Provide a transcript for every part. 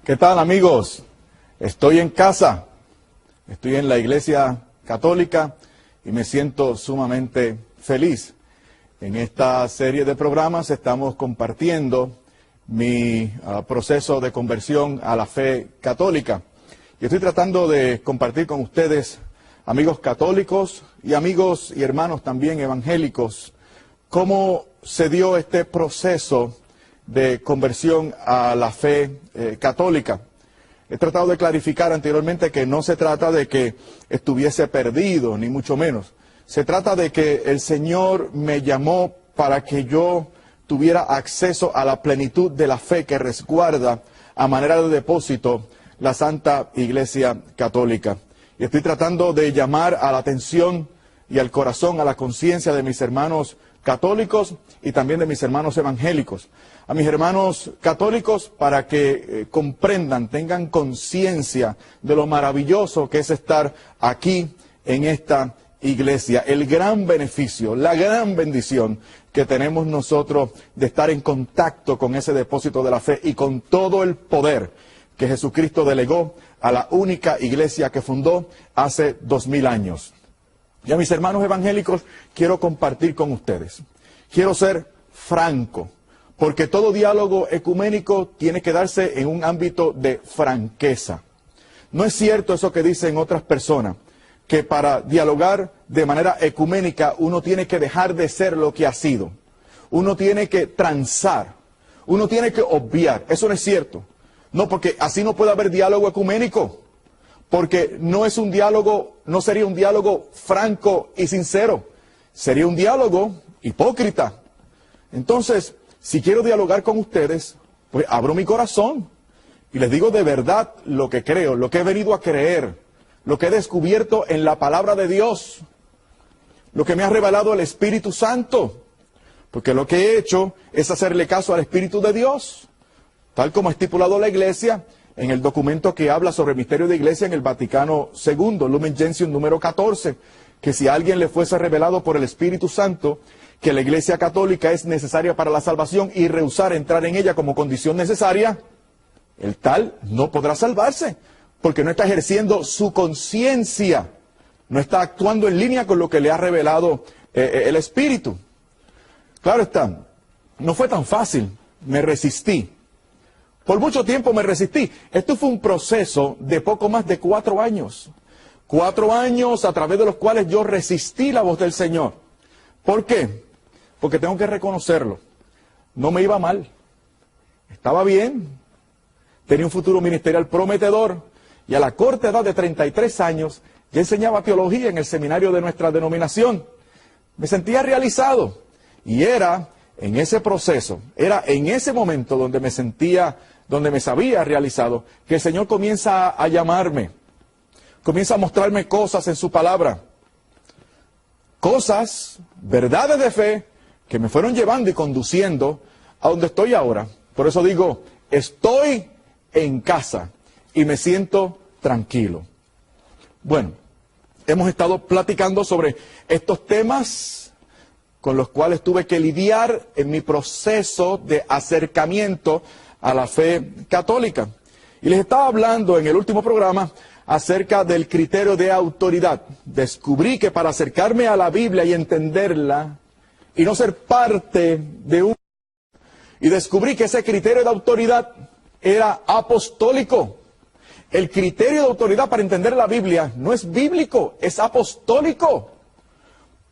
¿Qué tal, amigos? Estoy en casa, estoy en la Iglesia Católica y me siento sumamente feliz. En esta serie de programas estamos compartiendo mi proceso de conversión a la fe católica. Y estoy tratando de compartir con ustedes, amigos católicos y amigos y hermanos también evangélicos, cómo se dio este proceso de conversión a la fe católica. He tratado de clarificar anteriormente que no se trata de que estuviese perdido, ni mucho menos. Se trata de que el Señor me llamó para que yo tuviera acceso a la plenitud de la fe que resguarda a manera de depósito la Santa Iglesia Católica. Y estoy tratando de llamar a la atención y al corazón, a la conciencia de mis hermanos católicos y también de mis hermanos evangélicos. A mis hermanos católicos para que comprendan, tengan conciencia de lo maravilloso que es estar aquí en esta iglesia. El gran beneficio, la gran bendición que tenemos nosotros de estar en contacto con ese depósito de la fe y con todo el poder que Jesucristo delegó a la única iglesia que fundó hace 2000 años. Y a mis hermanos evangélicos quiero compartir con ustedes. Quiero ser franco, porque todo diálogo ecuménico tiene que darse en un ámbito de franqueza. No es cierto eso que dicen otras personas, que para dialogar de manera ecuménica uno tiene que dejar de ser lo que ha sido. Uno tiene que transar, uno tiene que obviar. Eso no es cierto. No, porque así no puede haber diálogo ecuménico. Porque no es un diálogo, no sería un diálogo franco y sincero. Sería un diálogo hipócrita. Entonces, si quiero dialogar con ustedes, pues abro mi corazón y les digo de verdad lo que creo, lo que he venido a creer, lo que he descubierto en la palabra de Dios, lo que me ha revelado el Espíritu Santo. Porque lo que he hecho es hacerle caso al Espíritu de Dios, tal como ha estipulado la Iglesia en el documento que habla sobre el misterio de Iglesia en el Vaticano II, Lumen Gentium número 14, que si a alguien le fuese revelado por el Espíritu Santo que la Iglesia Católica es necesaria para la salvación y rehusar entrar en ella como condición necesaria, el tal no podrá salvarse, porque no está ejerciendo su conciencia, no está actuando en línea con lo que le ha revelado el Espíritu. Claro está, no fue tan fácil, me resistí. Por mucho tiempo me resistí. Esto fue un proceso de poco más de 4 años. 4 años a través de los cuales yo resistí la voz del Señor. ¿Por qué? Porque tengo que reconocerlo. No me iba mal. Estaba bien. Tenía un futuro ministerial prometedor. Y a la corta edad de 33 años, ya enseñaba teología en el seminario de nuestra denominación. Me sentía realizado. Y era en ese proceso, era en ese momento donde me sentía, donde me sabía realizado, que el Señor comienza a llamarme. Comienza a mostrarme cosas en su palabra. Cosas, verdades de fe, que me fueron llevando y conduciendo a donde estoy ahora. Por eso digo, estoy en casa y me siento tranquilo. Bueno, hemos estado platicando sobre estos temas con los cuales tuve que lidiar en mi proceso de acercamiento a la fe católica. Y les estaba hablando en el último programa acerca del criterio de autoridad. Descubrí que para acercarme a la Biblia y entenderla, y no ser parte de un... Y descubrí que ese criterio de autoridad era apostólico. El criterio de autoridad para entender la Biblia no es bíblico, es apostólico.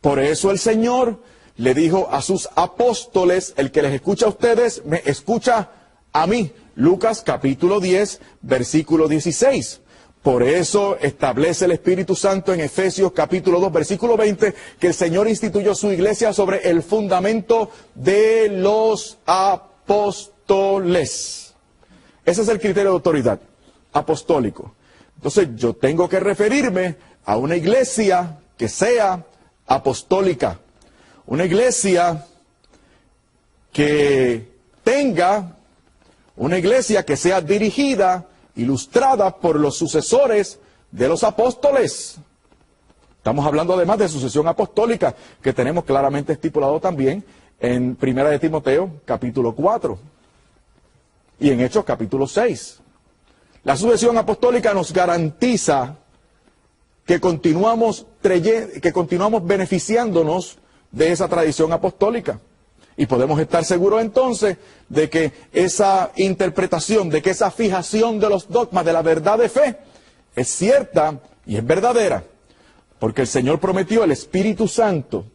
Por eso el Señor le dijo a sus apóstoles, el que les escucha a ustedes, me escucha a mí. Lucas capítulo 10, versículo 16. Por eso establece el Espíritu Santo en Efesios capítulo 2, versículo 20, que el Señor instituyó su iglesia sobre el fundamento de los apóstoles. Ese es el criterio de autoridad, apostólico. Entonces yo tengo que referirme a una iglesia que sea apostólica. Una iglesia que tenga, una iglesia que sea dirigida, ilustrada por los sucesores de los apóstoles. Estamos hablando además de sucesión apostólica, que tenemos claramente estipulado también en 1 de Timoteo, capítulo 4, y en Hechos, capítulo 6. La sucesión apostólica nos garantiza que continuamos beneficiándonos de esa tradición apostólica. Y podemos estar seguros entonces de que esa interpretación, de que esa fijación de los dogmas, de la verdad de fe, es cierta y es verdadera. Porque el Señor prometió el Espíritu Santo,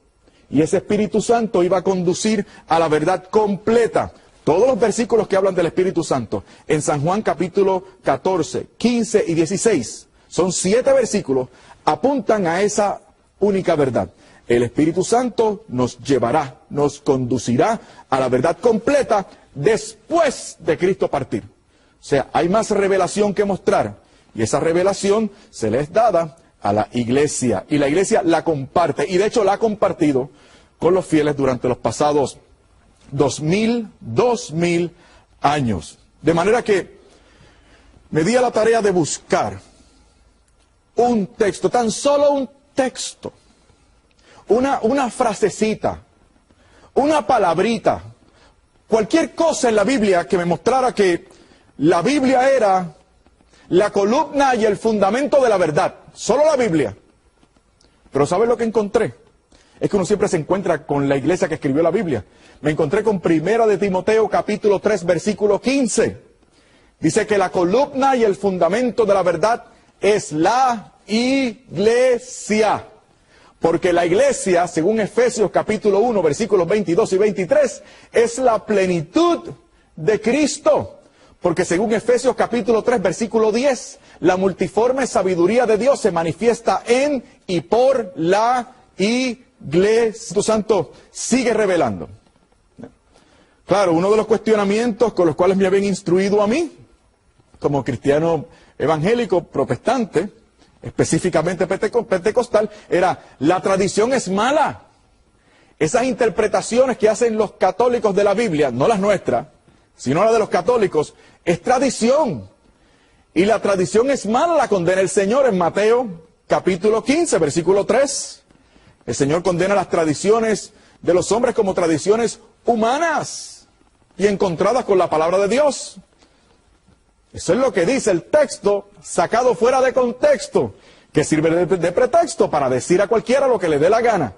y ese Espíritu Santo iba a conducir a la verdad completa. Todos los versículos que hablan del Espíritu Santo, en San Juan capítulo 14, 15 y 16, son 7 versículos, apuntan a esa única verdad. El Espíritu Santo nos llevará, nos conducirá a la verdad completa después de Cristo partir. O sea, hay más revelación que mostrar, y esa revelación se le es dada a la iglesia, y la iglesia la comparte, y de hecho la ha compartido con los fieles durante los pasados 2000 años. De manera que me di a la tarea de buscar un texto, tan solo un texto, una frasecita, una palabrita, cualquier cosa en la Biblia que me mostrara que la Biblia era la columna y el fundamento de la verdad. Solo la Biblia. Pero ¿sabes lo que encontré? Es que uno siempre se encuentra con la iglesia que escribió la Biblia. Me encontré con 1 de Timoteo capítulo 3 versículo 15. Dice que la columna y el fundamento de la verdad es la iglesia. Porque la iglesia, según Efesios capítulo 1 versículos 22 y 23, es la plenitud de Cristo. Porque según Efesios capítulo 3 versículo 10, la multiforme sabiduría de Dios se manifiesta en y por la iglesia. Espíritu Santo sigue revelando. Claro, uno de los cuestionamientos con los cuales me habían instruido a mí, como cristiano evangélico protestante, específicamente pentecostal, era: la tradición es mala. Esas interpretaciones que hacen los católicos de la Biblia, no las nuestras, sino las de los católicos, es tradición. Y la tradición es mala, la condena el Señor en Mateo capítulo 15, versículo 3. El Señor condena las tradiciones de los hombres como tradiciones humanas y encontradas con la palabra de Dios. Eso es lo que dice el texto, sacado fuera de contexto, que sirve de pretexto para decir a cualquiera lo que le dé la gana.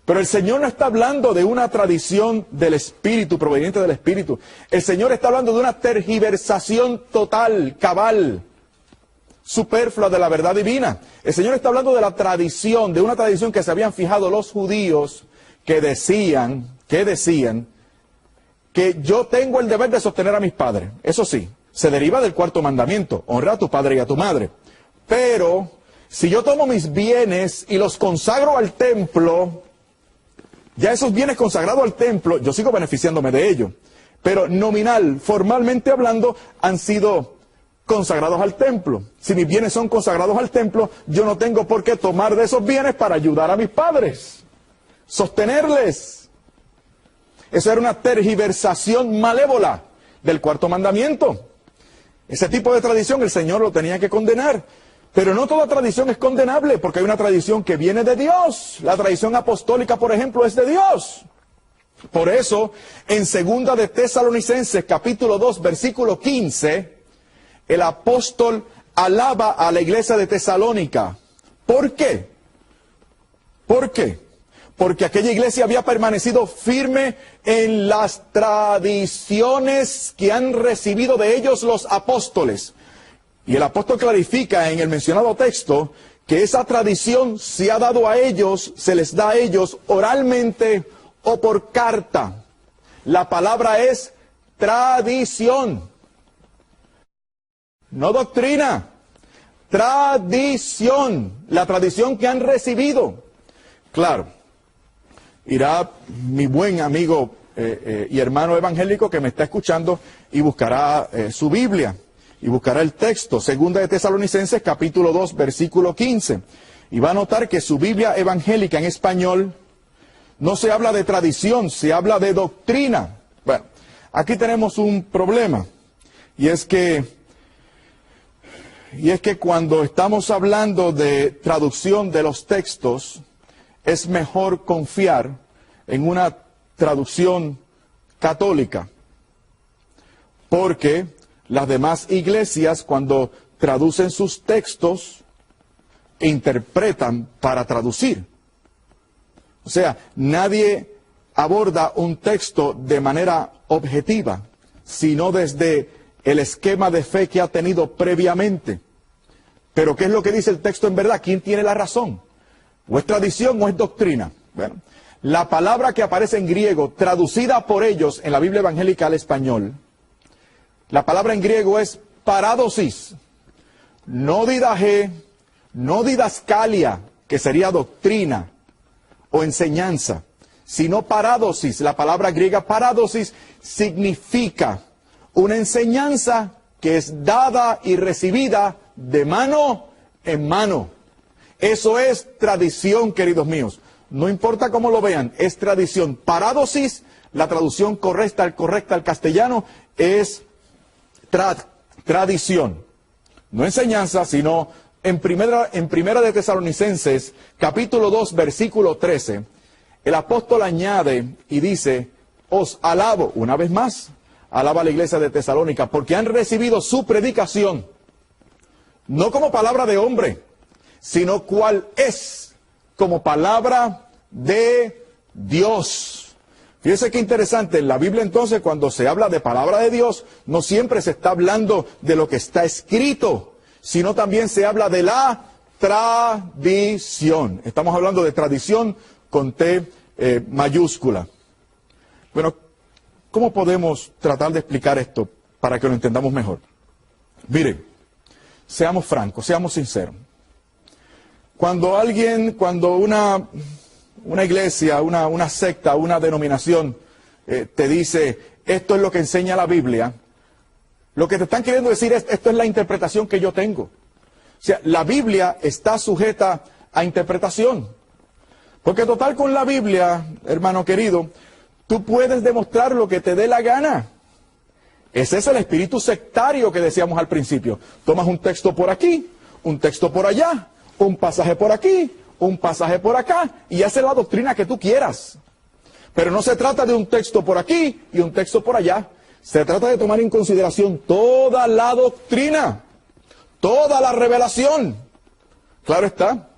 Pero el Señor no está hablando de una tradición del Espíritu, proveniente del Espíritu. El Señor está hablando de una tergiversación total, cabal, superflua de la verdad divina. El Señor está hablando de la tradición, de una tradición que se habían fijado los judíos, que decían que yo tengo el deber de sostener a mis padres. Eso sí, se deriva del 4º mandamiento: honra a tu padre y a tu madre. Pero si yo tomo mis bienes y los consagro al templo, ya esos bienes consagrados al templo, yo sigo beneficiándome de ellos. Pero nominal, formalmente hablando, han sido consagrados al templo. Si mis bienes son consagrados al templo, yo no tengo por qué tomar de esos bienes para ayudar a mis padres, sostenerles. Eso era una tergiversación malévola del 4º mandamiento. Ese tipo de tradición el Señor lo tenía que condenar. Pero no toda tradición es condenable, porque hay una tradición que viene de Dios. La tradición apostólica, por ejemplo, es de Dios. Por eso, en 2 de Tesalonicenses, capítulo 2, versículo 15, el apóstol alaba a la iglesia de Tesalónica. ¿Por qué? ¿Por qué? Porque aquella iglesia había permanecido firme en las tradiciones que han recibido de ellos los apóstoles. Y el apóstol clarifica en el mencionado texto que esa tradición se ha dado a ellos, se les da a ellos oralmente o por carta. La palabra es tradición. No doctrina, tradición, la tradición que han recibido. Claro, irá mi buen amigo y hermano evangélico que me está escuchando y buscará su Biblia y buscará el texto, 2 de Tesalonicenses capítulo 2 versículo 15, y va a notar que su Biblia evangélica en español no se habla de tradición, se habla de doctrina. Bueno, aquí tenemos un problema, y es que cuando estamos hablando de traducción de los textos, es mejor confiar en una traducción católica, porque las demás iglesias, cuando traducen sus textos, interpretan para traducir. O sea, nadie aborda un texto de manera objetiva, sino desde el esquema de fe que ha tenido previamente. Pero ¿qué es lo que dice el texto en verdad? ¿Quién tiene la razón? ¿O es tradición o es doctrina? Bueno, la palabra que aparece en griego, traducida por ellos en la Biblia evangélica al español, la palabra en griego es paradosis, no didaje, no didascalia, que sería doctrina o enseñanza, sino paradosis. La palabra griega paradosis significa una enseñanza que es dada y recibida de mano en mano. Eso es tradición, queridos míos. No importa cómo lo vean, es tradición. Paradosis, la traducción correcta al castellano, es tradición. No enseñanza, sino en primera de Tesalonicenses, capítulo 2, versículo 13, el apóstol añade y dice, os alabo, una vez más, alaba a la iglesia de Tesalónica, porque han recibido su predicación, no como palabra de hombre, sino cual es como palabra de Dios. Fíjense qué interesante, en la Biblia entonces cuando se habla de palabra de Dios, no siempre se está hablando de lo que está escrito, sino también se habla de la tradición. Estamos hablando de tradición con T mayúscula. Bueno, ¿cómo podemos tratar de explicar esto para que lo entendamos mejor? Miren, seamos francos, seamos sinceros. Cuando una iglesia, una secta, una denominación te dice, esto es lo que enseña la Biblia, lo que te están queriendo decir es, esto es la interpretación que yo tengo. O sea, la Biblia está sujeta a interpretación. Porque total con la Biblia, hermano querido, tú puedes demostrar lo que te dé la gana. Ese es el espíritu sectario que decíamos al principio. Tomas un texto por aquí, un texto por allá, un pasaje por aquí, un pasaje por acá, y haces la doctrina que tú quieras. Pero no se trata de un texto por aquí y un texto por allá. Se trata de tomar en consideración toda la doctrina, toda la revelación. Claro está,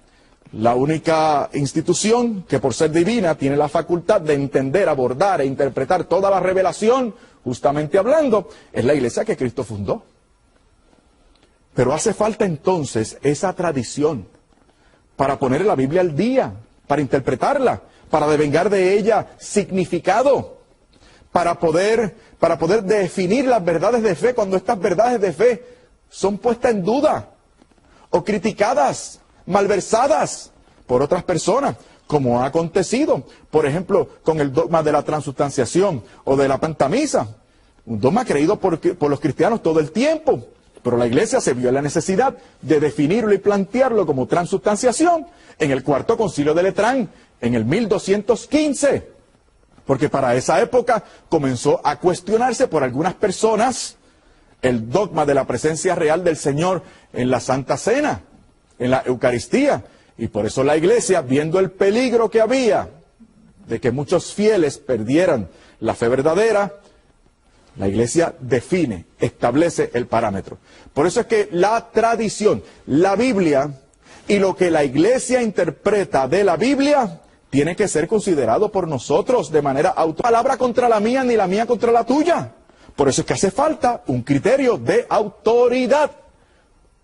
la única institución que por ser divina tiene la facultad de entender, abordar e interpretar toda la revelación, justamente hablando, es la iglesia que Cristo fundó. Pero hace falta entonces esa tradición para poner la Biblia al día, para interpretarla, para devengar de ella significado, para poder definir las verdades de fe cuando estas verdades de fe son puestas en duda o criticadas, malversadas por otras personas, como ha acontecido, por ejemplo, con el dogma de la transubstanciación o de la pantamisa, un dogma creído por los cristianos todo el tiempo, pero la iglesia se vio en la necesidad de definirlo y plantearlo como transubstanciación en el Cuarto Concilio de Letrán, en el 1215, porque para esa época comenzó a cuestionarse por algunas personas el dogma de la presencia real del Señor en la Santa Cena, en la Eucaristía, y por eso la iglesia, viendo el peligro que había de que muchos fieles perdieran la fe verdadera, la iglesia define, establece el parámetro. Por eso es que la tradición, la Biblia y lo que la iglesia interpreta de la Biblia tiene que ser considerado por nosotros de manera palabra contra la mía, ni la mía contra la tuya. Por eso es que hace falta un criterio de autoridad.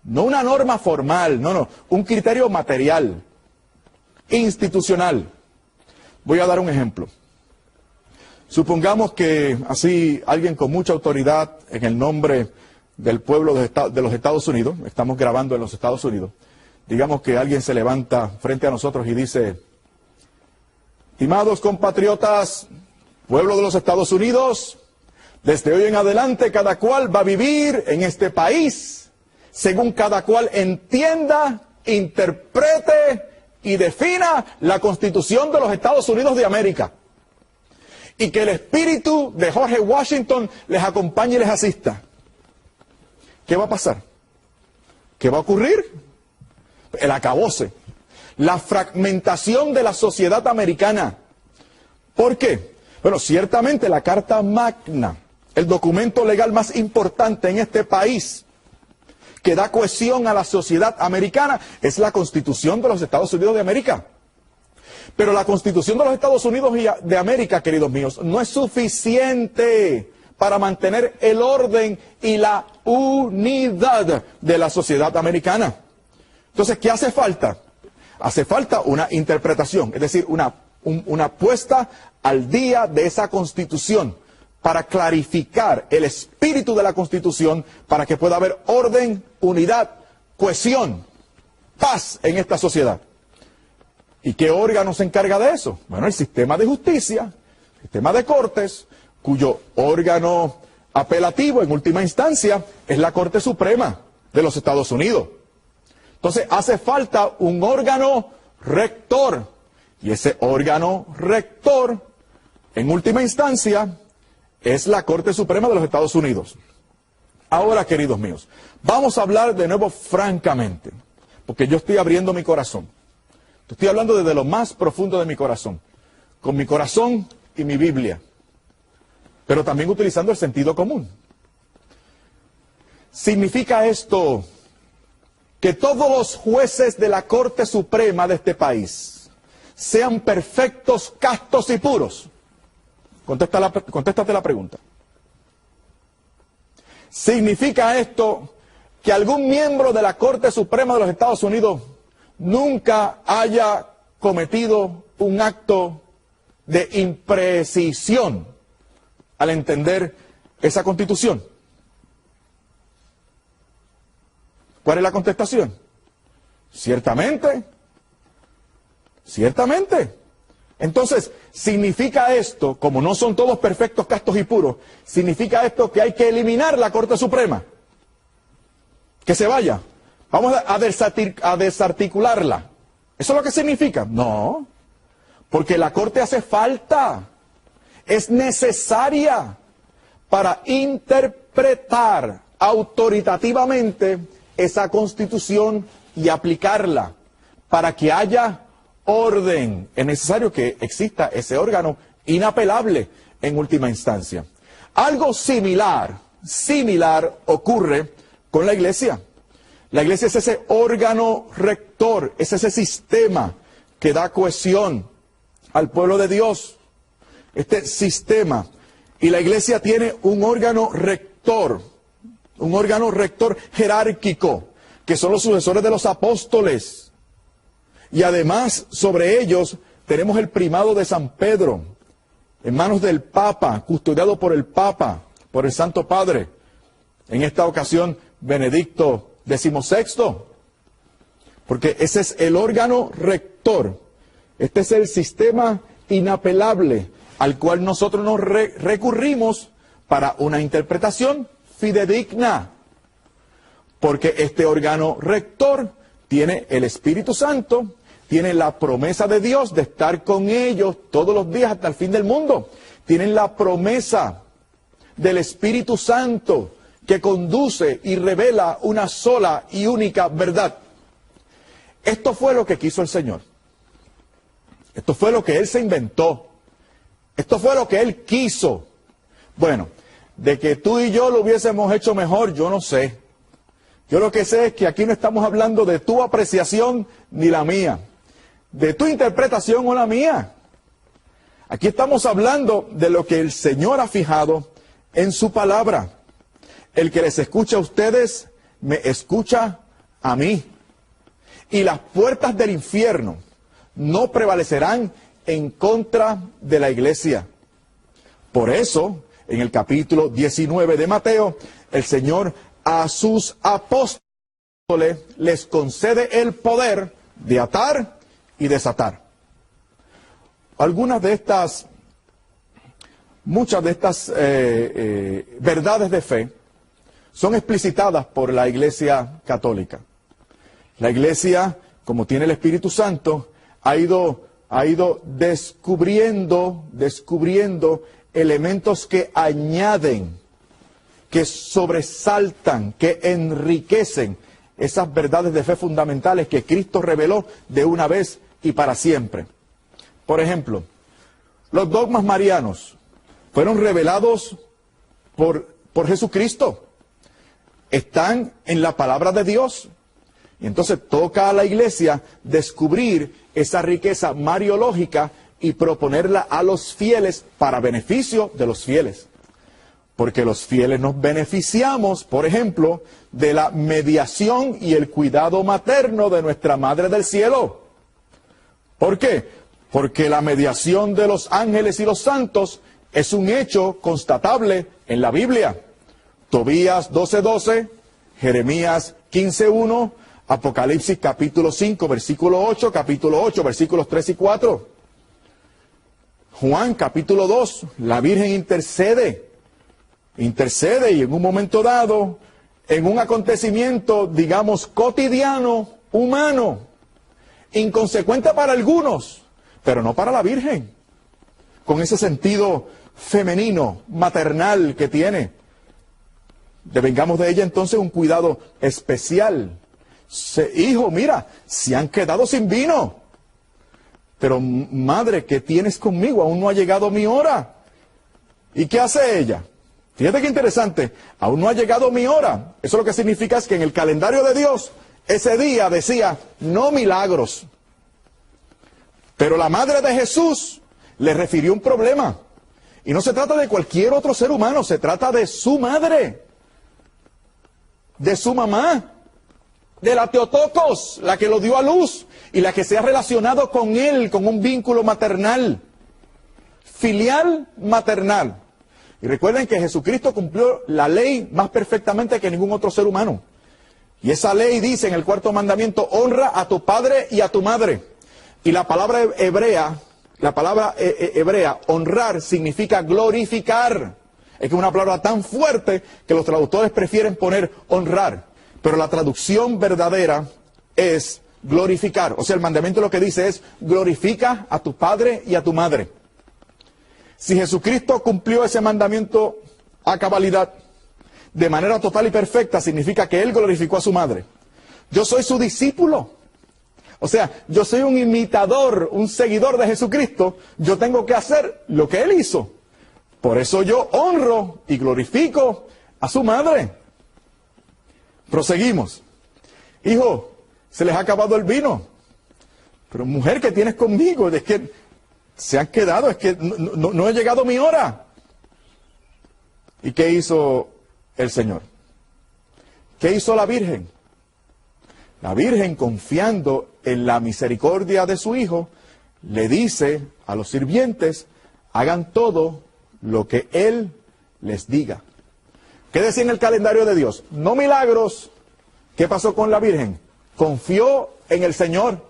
No una norma formal, no, un criterio material, institucional. Voy a dar un ejemplo. Supongamos que así alguien con mucha autoridad en el nombre del pueblo de los Estados Unidos, estamos grabando en los Estados Unidos, digamos que alguien se levanta frente a nosotros y dice, estimados compatriotas, pueblo de los Estados Unidos, desde hoy en adelante cada cual va a vivir en este país según cada cual entienda, interprete y defina la Constitución de los Estados Unidos de América. Y que el espíritu de George Washington les acompañe y les asista. ¿Qué va a pasar? ¿Qué va a ocurrir? El acabose. La fragmentación de la sociedad americana. ¿Por qué? Bueno, ciertamente la Carta Magna el documento legal más importante en este país, que da cohesión a la sociedad americana, es la Constitución de los Estados Unidos de América. Pero la Constitución de los Estados Unidos de América, queridos míos, no es suficiente para mantener el orden y la unidad de la sociedad americana. Entonces, ¿qué hace falta? Hace falta una interpretación, es decir, una puesta al día de esa Constitución para clarificar el espíritu de la Constitución, para que pueda haber orden, unidad, cohesión, paz en esta sociedad. ¿Y qué órgano se encarga de eso? Bueno, el sistema de justicia, el sistema de cortes, cuyo órgano apelativo en última instancia es la Corte Suprema de los Estados Unidos. Entonces hace falta un órgano rector, y ese órgano rector en última instancia es la Corte Suprema de los Estados Unidos. Ahora, queridos míos, vamos a hablar de nuevo francamente, porque yo estoy abriendo mi corazón. Estoy hablando desde lo más profundo de mi corazón, con mi corazón y mi Biblia, pero también utilizando el sentido común. ¿Significa esto que todos los jueces de la Corte Suprema de este país sean perfectos, castos y puros? Contéstate la pregunta. ¿Significa esto que algún miembro de la Corte Suprema de los Estados Unidos nunca haya cometido un acto de imprecisión al entender esa Constitución? ¿Cuál es la contestación? Ciertamente. Ciertamente. Entonces, ¿significa esto, como no son todos perfectos, castos y puros, significa esto que hay que eliminar la Corte Suprema? Que se vaya. Vamos a desarticularla. ¿Eso es lo que significa? No. Porque la Corte hace falta. Es necesaria para interpretar autoritativamente esa Constitución y aplicarla para que haya orden. Es necesario que exista ese órgano inapelable en última instancia. Algo similar ocurre con la iglesia. La iglesia es ese órgano rector, es ese sistema que da cohesión al pueblo de Dios. Este sistema. Y la iglesia tiene un órgano rector jerárquico, que son los sucesores de los apóstoles. Y además, sobre ellos, tenemos el primado de San Pedro, en manos del Papa, custodiado por el Papa, por el Santo Padre. En esta ocasión, Benedicto XVI. Porque ese es el órgano rector. Este es el sistema inapelable al cual nosotros nos recurrimos para una interpretación fidedigna. Porque este órgano rector tiene el Espíritu Santo, tiene la promesa de Dios de estar con ellos todos los días hasta el fin del mundo. Tienen la promesa del Espíritu Santo que conduce y revela una sola y única verdad. Esto fue lo que quiso el Señor. Esto fue lo que Él se inventó. Esto fue lo que Él quiso. Bueno, de que tú y yo lo hubiésemos hecho mejor, yo no sé. Yo lo que sé es que aquí no estamos hablando de tu apreciación ni la mía, de tu interpretación o la mía. Aquí estamos hablando de lo que el Señor ha fijado en su palabra. El que les escucha a ustedes, me escucha a mí. Y las puertas del infierno no prevalecerán en contra de la iglesia. Por eso, en el capítulo 19 de Mateo, el Señor a sus apóstoles les concede el poder de atar y desatar. Muchas de estas verdades de fe son explicitadas por la Iglesia Católica. La Iglesia, como tiene el Espíritu Santo, ha ido descubriendo elementos que añaden, que sobresaltan, que enriquecen esas verdades de fe fundamentales que Cristo reveló de una vez y para siempre. Por ejemplo, los dogmas marianos fueron revelados por Jesucristo. Están en la palabra de Dios. Y entonces toca a la iglesia descubrir esa riqueza mariológica y proponerla a los fieles para beneficio de los fieles. Porque los fieles nos beneficiamos, por ejemplo, de la mediación y el cuidado materno de nuestra Madre del Cielo. ¿Por qué? Porque la mediación de los ángeles y los santos es un hecho constatable en la Biblia. Tobías 12:12, Jeremías 15:1, Apocalipsis capítulo 5, versículo 8, capítulo 8, versículos 3 y 4. Juan capítulo 2, la Virgen intercede y en un momento dado, en un acontecimiento, digamos, cotidiano, humano, inconsecuente para algunos, pero no para la Virgen, con ese sentido femenino, maternal que tiene. Devengamos de ella entonces un cuidado especial. Hijo, mira, se han quedado sin vino. Pero madre, ¿qué tienes conmigo? Aún no ha llegado mi hora. ¿Y qué hace ella? Fíjate qué interesante, aún no ha llegado mi hora. Eso lo que significa es que en el calendario de Dios, ese día decía, no milagros. Pero la madre de Jesús le refirió un problema. Y no se trata de cualquier otro ser humano, se trata de su madre, de su mamá, de la Teotocos, la que lo dio a luz y la que se ha relacionado con él, con un vínculo maternal, filial maternal. Y recuerden que Jesucristo cumplió la ley más perfectamente que ningún otro ser humano. Y esa ley dice en el cuarto mandamiento, honra a tu padre y a tu madre. Y la palabra hebrea, honrar, significa glorificar. Es que es una palabra tan fuerte que los traductores prefieren poner honrar. Pero la traducción verdadera es glorificar. O sea, el mandamiento lo que dice es, glorifica a tu padre y a tu madre. Si Jesucristo cumplió ese mandamiento a cabalidad, de manera total y perfecta, significa que Él glorificó a su madre. Yo soy su discípulo. O sea, yo soy un imitador, un seguidor de Jesucristo. Yo tengo que hacer lo que Él hizo. Por eso yo honro y glorifico a su madre. Proseguimos. Hijo, se les ha acabado el vino. Pero mujer, ¿qué tienes conmigo? Es que se han quedado, es que no ha llegado mi hora. ¿Y qué hizo el Señor? ¿Qué hizo la Virgen? La Virgen, confiando en la misericordia de su Hijo, le dice a los sirvientes, hagan todo lo que Él les diga. ¿Qué decía en el calendario de Dios? No milagros. ¿Qué pasó con la Virgen? Confió en el Señor.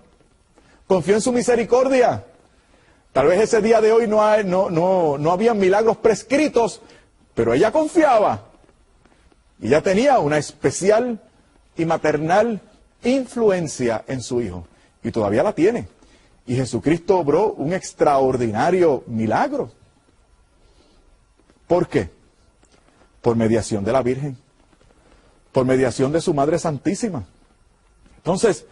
Confió en su misericordia. Tal vez ese día de hoy no había milagros prescritos, pero ella confiaba. Y ella tenía una especial y maternal influencia en su Hijo. Y todavía la tiene. Y Jesucristo obró un extraordinario milagro. ¿Por qué? Por mediación de la Virgen. Por mediación de su Madre Santísima. Entonces,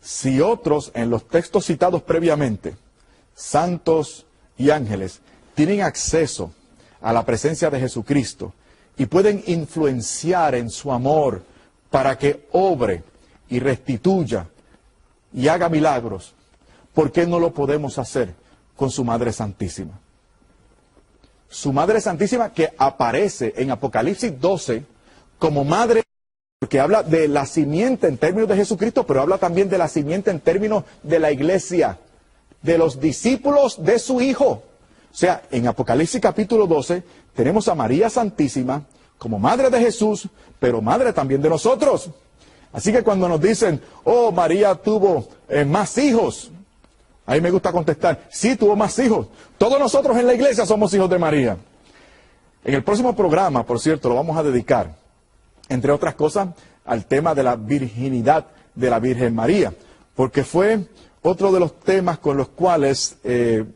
si otros en los textos citados previamente, santos y ángeles, tienen acceso a la presencia de Jesucristo y pueden influenciar en su amor para que obre y restituya y haga milagros, ¿por qué no lo podemos hacer con su Madre Santísima? Su Madre Santísima que aparece en Apocalipsis 12 como madre, porque habla de la simiente en términos de Jesucristo, pero habla también de la simiente en términos de la iglesia, de los discípulos de su Hijo. O sea, en Apocalipsis capítulo 12 tenemos a María Santísima como madre de Jesús, pero madre también de nosotros. Así que cuando nos dicen, oh, María tuvo más hijos, ahí me gusta contestar, sí, tuvo más hijos. Todos nosotros en la iglesia somos hijos de María. En el próximo programa, por cierto, lo vamos a dedicar, entre otras cosas, al tema de la virginidad de la Virgen María, porque fue otro de los temas con los cuales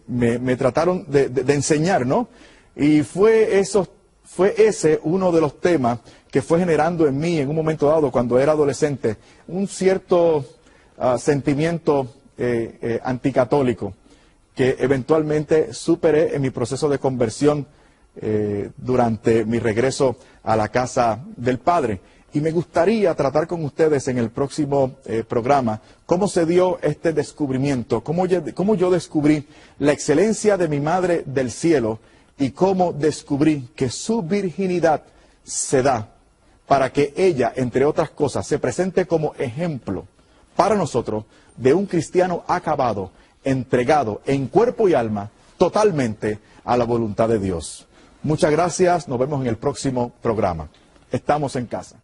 me trataron de enseñar, ¿no? Y fue ese uno de los temas que fue generando en mí, en un momento dado, cuando era adolescente, un cierto sentimiento anticatólico, que eventualmente superé en mi proceso de conversión durante mi regreso a la casa del Padre. Y me gustaría tratar con ustedes en el próximo programa cómo se dio este descubrimiento, cómo yo descubrí la excelencia de mi Madre del Cielo y cómo descubrí que su virginidad se da para que ella, entre otras cosas, se presente como ejemplo para nosotros de un cristiano acabado, entregado en cuerpo y alma totalmente a la voluntad de Dios. Muchas gracias, nos vemos en el próximo programa. Estamos en casa.